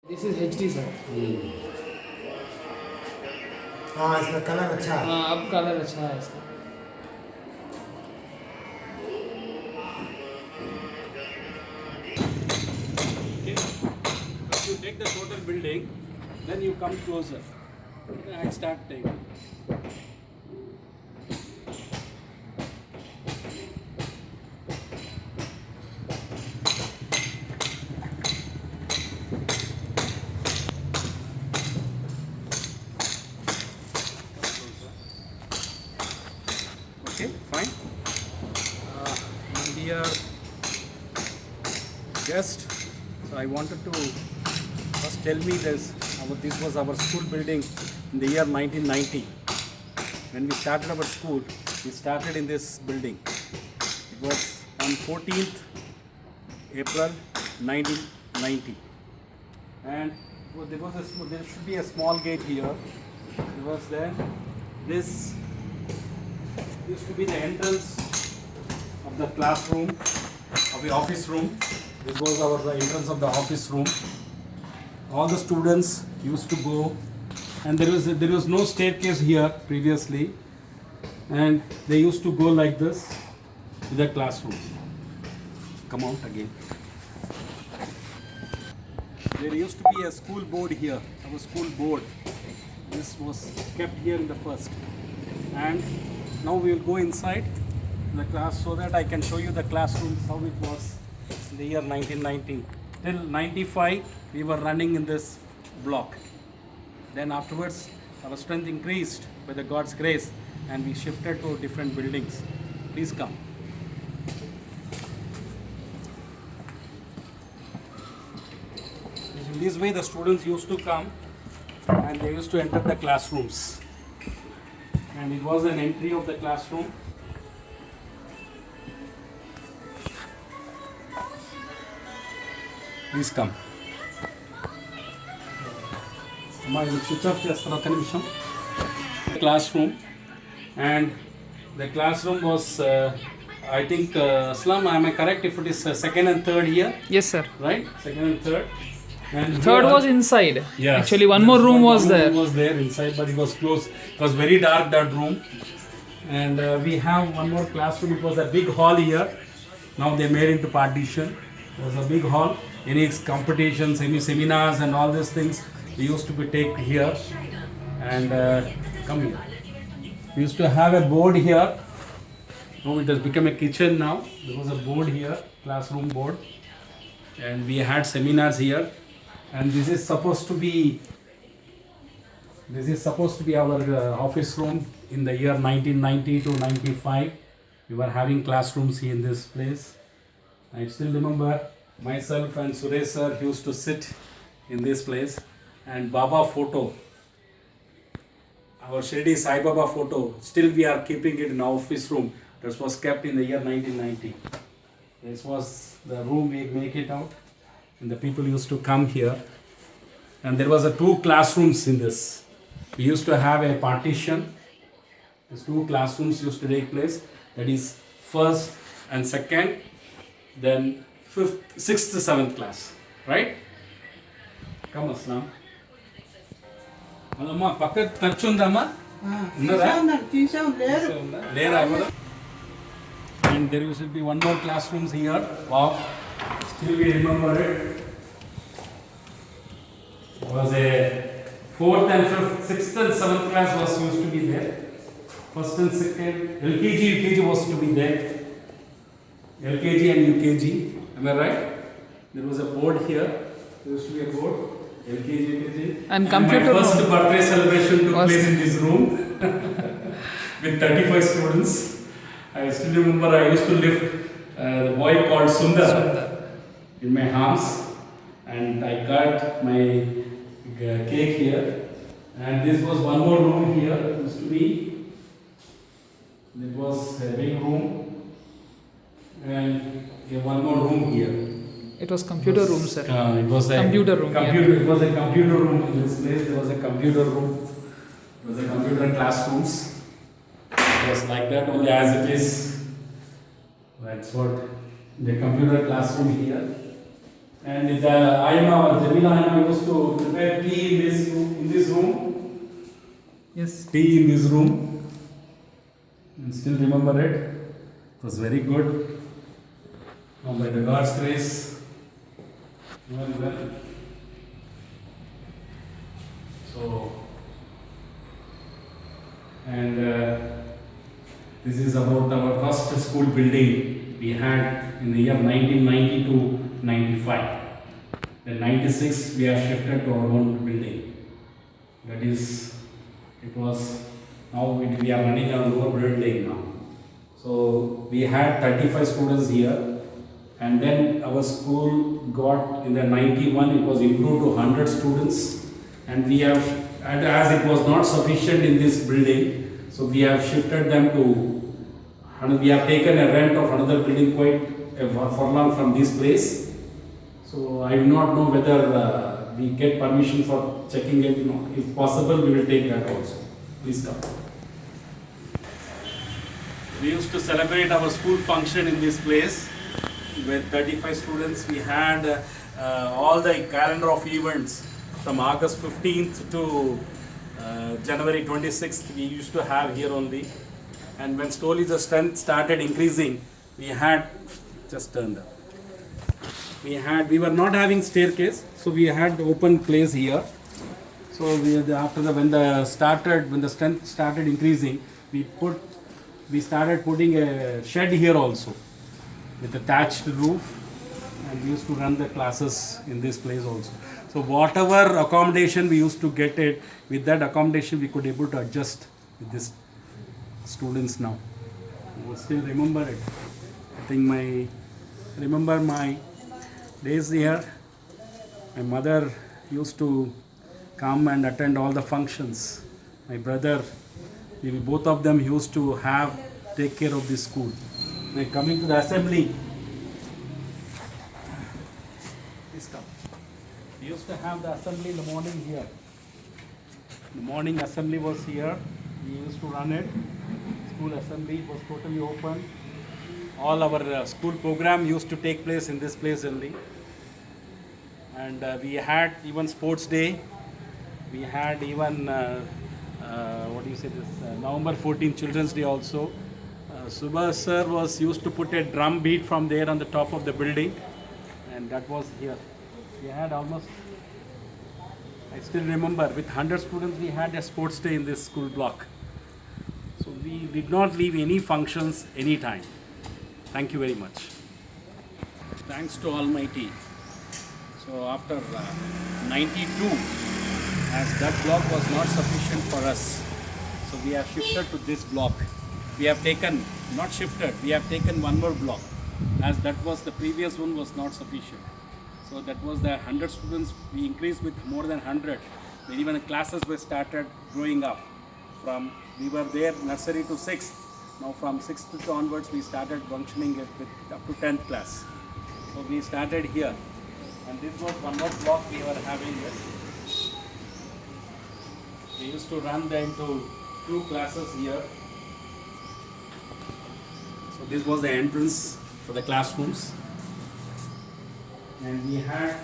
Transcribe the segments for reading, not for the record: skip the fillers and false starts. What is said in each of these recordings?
This is HD sir. हाँ इसका colour अच्छा है। हाँ अब कलर अच्छा है इसका। Okay. If you take the total building, then you come closer. I start taking. Okay, fine. My dear guest, so I wanted to first tell me this. This was our school building in the year 1990. When we started our school, we started in this building. It was on 14th April 1990. And there should be a small gate here. It was there. This used to be the entrance of the classroom, of the office room. This was the entrance of the office room. All the students used to go, and there was no staircase here previously, and they used to go like this to the classroom. Come out again. There used to be a school board here, our school board. This was kept here in the first. And now we will go inside the class so that I can show you the classroom, how it was in the year 1990. Till 95, we were running in this block. Then afterwards, our strength increased by the God's grace, and we shifted to different buildings. Please come. In this way, the students used to come and they used to enter the classrooms. And it was an entry of the classroom. Please come. Switch off the classroom, and the classroom was, I think, Aslam, am I correct if it is second and third here? Yes sir. Right? Second and third. And Third here- was inside. Yes. Actually one more room was there. Room was there inside, but it was closed. It was very dark, that room. And we have one more classroom. It was a big hall here. Now they made into partition. It was a big hall. Any competitions, any seminars, and all these things we used to be take here. And come here. We used to have a board here. Now it has become a kitchen now. There was a board here, classroom board, and we had seminars here. And this is supposed to be our office room in the year 1990 to 95. We were having classrooms here in this place. I still remember myself and Suresh sir used to sit in this place, and Baba photo, our Shirdi Sai Baba photo, still we are keeping it in our office room. This was kept in the year 1990. This was the room we make it out, and the people used to come here. And there was a 2 classrooms in this. We used to have a partition. These 2 classrooms used to take place. That is first and second, then 5th, 6th, 7th class. Right? Come Aslam. Alama, pakkat tarchundama? Lera. And there used to be one more classrooms here. Wow. Still we remember it. It was a 4th and 5th, 6th and 7th class was used to be there. First and second, LKG, UKG was to be there. LKG and UKG, am I right? There was a board here. There used to be a board. LKG, UKG. And computer my first room birthday celebration took was- place in this room with 35 students. I still remember I used to lift the boy called Sundar in my arms, and I cut my cake here. And this was one more room here. It used to be. It was a big room, and one more room here. it was computer room sir. It was a Computer room, It was a computer room in this place. There was a computer room. It was a computer classrooms. It was like that only as it is. That's what the computer classroom here. And the Ayama, Jamila Ayama used to prepare tea in this room. Yes. Tea in this room. And still remember it. It was very good. Now by the God's grace, well. So, and this is about our first school building we had in the year 1990 to 95. Then 96 we have shifted to our own building. That is, it was, now we are running our own building now. So we had 35 students here, and then our school got in the 91, it was improved to 100 students, and we have, and as it was not sufficient in this building, so we have shifted them to, and we have taken a rent of another building quite a furlong from this place. So I do not know whether we get permission for checking it. If possible, we will take that also. Please come. We used to celebrate our school function in this place with 35 students. We had all the calendar of events from August 15th to January 26th. We used to have here only. And when slowly the strength started increasing, we had just turned up. We were not having staircase, so we had open place here. So when the strength started increasing, we started putting a shed here also with a thatched roof, and we used to run the classes in this place also. So whatever accommodation we used to get it, with that accommodation we could able to adjust with this students now. I will still remember it. I think remember my days here. My mother used to come and attend all the functions. My brother, both of them used to take care of this school. Now coming to the assembly. Please come. We used to have the assembly in the morning here. The morning assembly was here. We used to run it. School assembly was totally open. All our school program used to take place in this place only. And we had even sports day. We had even November 14th Children's Day also. Subhas sir used to put a drum beat from there on the top of the building, and that was here. We had almost, I still remember, with 100 students we had a sports day in this school block. So we did not leave any functions anytime. Thank you very much. Thanks to Almighty. So after 92, as that block was not sufficient for us, so we have shifted to this block. We have taken, not shifted, we have taken one more block, as that was the previous one was not sufficient. So that was the 100 students, we increased with more than 100. Then even the classes were started growing up. We were there nursery to 6th. Now from 6th to onwards we started functioning with up to 10th class. So we started here. And this was one more block we were having here. We used to run them to 2 classes here. So this was the entrance for the classrooms. And we had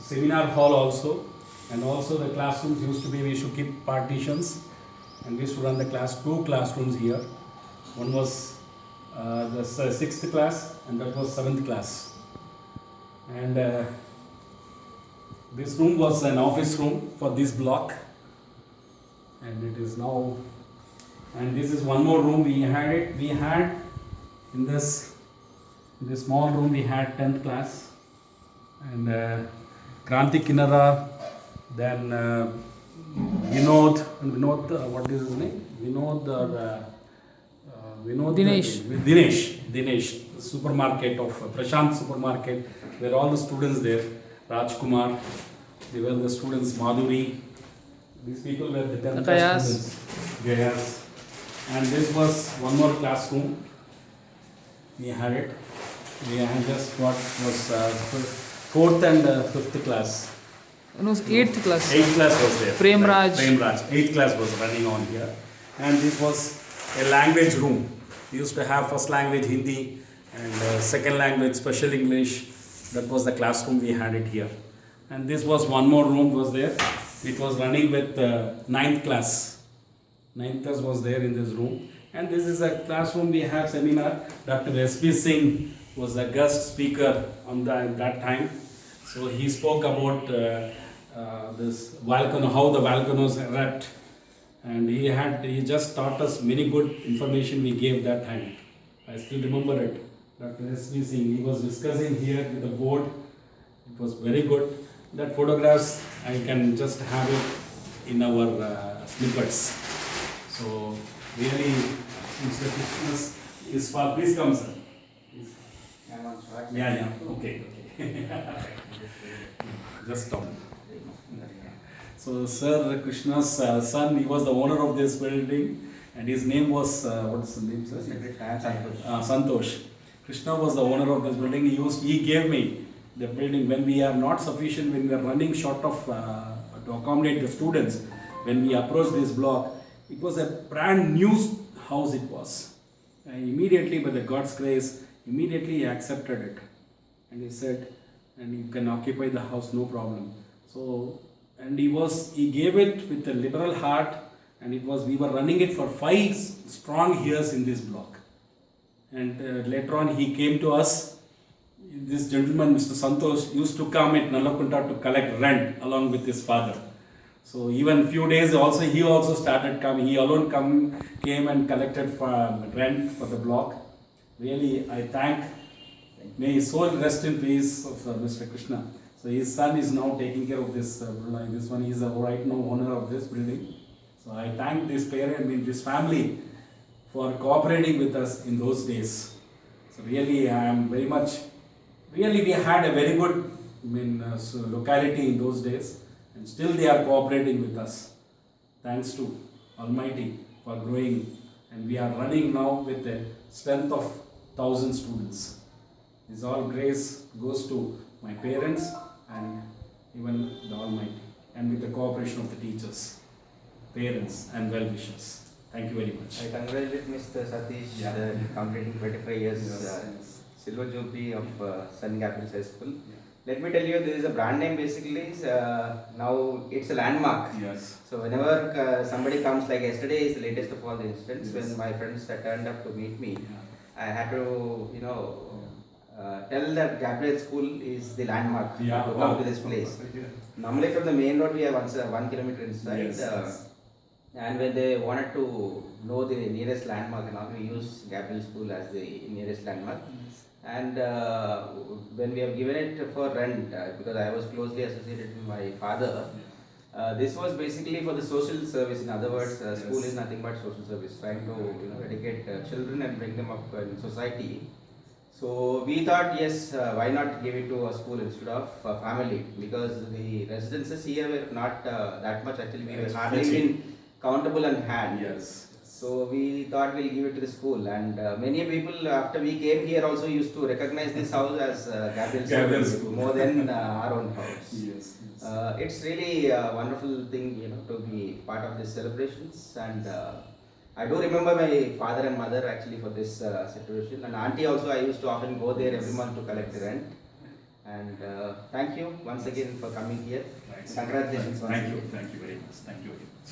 seminar hall also. And also the classrooms used to be, we used to keep partitions. And we used to run the 2 classrooms here. One was the 6th class, and that was 7th class. And this room was an office room for this block, and it is now, and this is one more room we had it. We had in this small room we had 10th class, and Kranti Kinara, then Vinod, what is his name? Dinesh, the supermarket of Prashant supermarket, were all the students there. Rajkumar, they were the students. Madhuri, these people were the 10th class students. Gayas. And this was one more classroom. We had it. We had just got was 4th and 5th class. It was 8th class. 8th class was there. Prem Raj. 8th class was running on here. And this was a language room. We used to have first language Hindi, and second language, special English. That was the classroom we had it here. And this was one more room was there. It was running with ninth class. Ninth class was there in this room. And this is a classroom we have seminar. Dr. S.P. Singh was a guest speaker on that time. So he spoke about this volcano, how the volcanoes erupt. And he just taught us many good information we gave that time. I still remember it. Dr. S.P. Singh, he was discussing here with the board. It was very good. That photographs, I can just have it in our snippets. So really, Mr. Krishna's is for, please come sir. Yeah, okay. Just stop. So Sir Krishna's son, he was the owner of this building and his name was, what's the name sir? Santosh. Krishna was the owner of this building. He gave me the building when we are not sufficient, when we are running short of to accommodate the students. When we approached this block, it was a brand new house it was. Immediately, by the God's grace, immediately he accepted it. And he said, and you can occupy the house, no problem. So, and he gave it with a liberal heart, and we were running it for 5 strong years in this block. And later on he came to us. This gentleman, Mr. Santosh, used to come at Nallakunta to collect rent along with his father. So even few days also, he also started coming. He alone came and collected for rent for the block. Really, I thank. May his soul rest in peace of Mr. Krishna. So his son is now taking care of this building. This one is right now owner of this building. So I thank this parent, this family, for cooperating with us in those days. So really, I am very much. Really, we had a very good locality in those days, and still they are cooperating with us. Thanks to Almighty for growing, and we are running now with a strength of 1,000 students. This all grace goes to my parents and even the Almighty, and with the cooperation of the teachers, parents, and well-wishers. Thank you very much. I congratulate Mr. Satish completing 25 years. Silver Jubilee of Sun Capital High School. Let me tell you, this is a brand name basically. Now it's a landmark. Yes. So whenever somebody comes, like yesterday is the latest of all the incidents, when my friends turned up to meet me, I had to, tell that Gabriel School is the landmark to come to this place. Normally from the main road we have 1 kilometer inside. And when they wanted to know the nearest landmark, now we use Gabriel School as the nearest landmark. And when we have given it for rent, because I was closely associated with my father, this was basically for the social service. In other words, school is nothing but social service, trying to educate children and bring them up in society. So we thought, yes, why not give it to a school instead of a family? Because the residences here were not that much. Actually, we were hardly been countable and hand. Yes. So we thought we'll give it to the school, and many people after we came here also used to recognize this house as Gabriel's school more than our own house. Yes. It's really a wonderful thing, to be part of these celebrations, and I do remember my father and mother actually for this situation, and auntie also. I used to often go there every month to collect the rent. And thank you once again for coming here. Congratulations once again. Thank you very much. Thank you very much.